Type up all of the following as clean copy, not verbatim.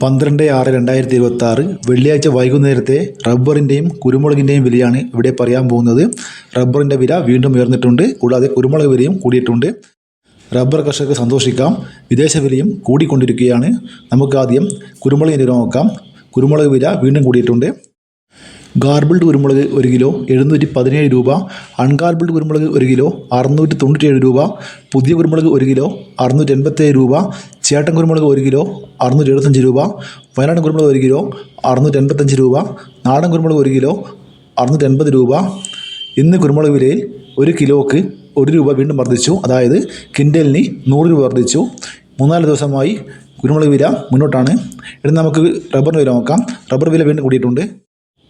12/6/2026 വെള്ളിയാഴ്ച വൈകുന്നേരത്തെ റബ്ബറിൻ്റെയും കുരുമുളകിൻ്റെയും വിലയാണ് ഇവിടെ പറയാൻ പോകുന്നത്. റബ്ബറിൻ്റെ വില വീണ്ടും ഉയർന്നിട്ടുണ്ട്. കൂടാതെ കുരുമുളക് വിലയും കൂടിയിട്ടുണ്ട്. റബ്ബർ കർഷകർക്ക് സന്തോഷിക്കാം. വിദേശ വിലയും കൂടിക്കൊണ്ടിരിക്കുകയാണ്. നമുക്ക് ആദ്യം കുരുമുളകിൻ്റെ വില നോക്കാം. കുരുമുളക് വില വീണ്ടും കൂടിയിട്ടുണ്ട്. ഗാർബിൾഡ് കുരുമുളക് 1 കിലോ 717 രൂപ. അൺഗാർബിൾഡ് കുരുമുളക് 1 കിലോ 697 രൂപ. പുതിയ കുരുമുളക് 1 കിലോ 687 രൂപ. ചേട്ടൻ കുരുമുളക് 1 കിലോ 675 രൂപ. വയനാടൻ കുരുമുളക് 1 കിലോ 685 രൂപ. നാടൻ കുരുമുളക് 1 കിലോ 680 രൂപ. ഇന്ന് കുരുമുളക് വിലയിൽ 1 കിലോക്ക് 1 രൂപ വീണ്ടും വർദ്ധിച്ചു. അതായത് കിൻഡലിന് 100 രൂപ വർദ്ധിച്ചു. 3-4 ദിവസമായി കുരുമുളക് വില മുന്നോട്ടാണ്. ഇനി നമുക്ക് റബ്ബറിൻ്റെ വില നോക്കാം. റബ്ബർ വില വീണ്ടും കൂടിയിട്ടുണ്ട്.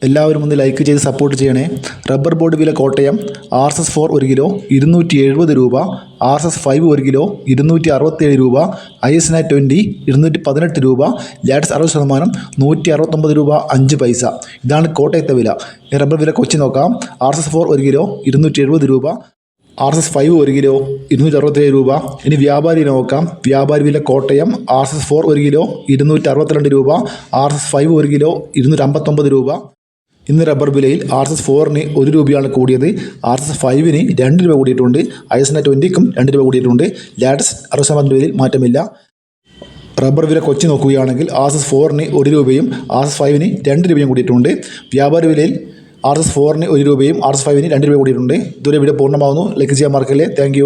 എല്ലാവരും ഒന്ന് ലൈക്ക് ചെയ്ത് സപ്പോർട്ട് ചെയ്യണേ. റബ്ബർ ബോർഡ് വില കോട്ടയം RSS4 1 കിലോ 270 രൂപ. RSS5 1 കിലോ 267 രൂപ. ISNA20 218 രൂപ. ലാറ്റസ് 60% 169 രൂപ 5 പൈസ. ഇതാണ് കോട്ടയത്തെ വില. റബ്ബർ വില കൊച്ചി നോക്കാം. RSS4 1 കിലോ 270 രൂപ. RSS5 1 കിലോ 267 രൂപ. ഇനി വ്യാപാരി നോക്കാം. വ്യാപാരി വില കോട്ടയം RSS4 1 കിലോ 262 രൂപ. RSS5 1 കിലോ 259 രൂപ. ഇന്ന് റബ്ബർ വിലയിൽ RSS4ന് 1 രൂപയാണ് കൂടിയത്. RSS5ന് 2 രൂപ കൂടിയിട്ടുണ്ട്. ISNA20ക്കും 2 രൂപ കൂടിയിട്ടുണ്ട്. ലാറ്റസ് 60% വിലയിൽ മാറ്റമില്ല. റബ്ബർ വില കൊച്ചി നോക്കുകയാണെങ്കിൽ RSS4ന് 1 രൂപയും RSS5ന് 2 രൂപയും കൂടിയിട്ടുണ്ട്. വ്യാപാരി വിലയിൽ RSS4ന് 1 രൂപയും RSS5ന് 2 രൂപ കൂടിയിട്ടുണ്ട്. ഇതുവരെ വീഡിയോ പൂർണ്ണമാകുന്നു. ലൈക്ക് ചെയ്യാൻ മറക്കല്ലേ. താങ്ക്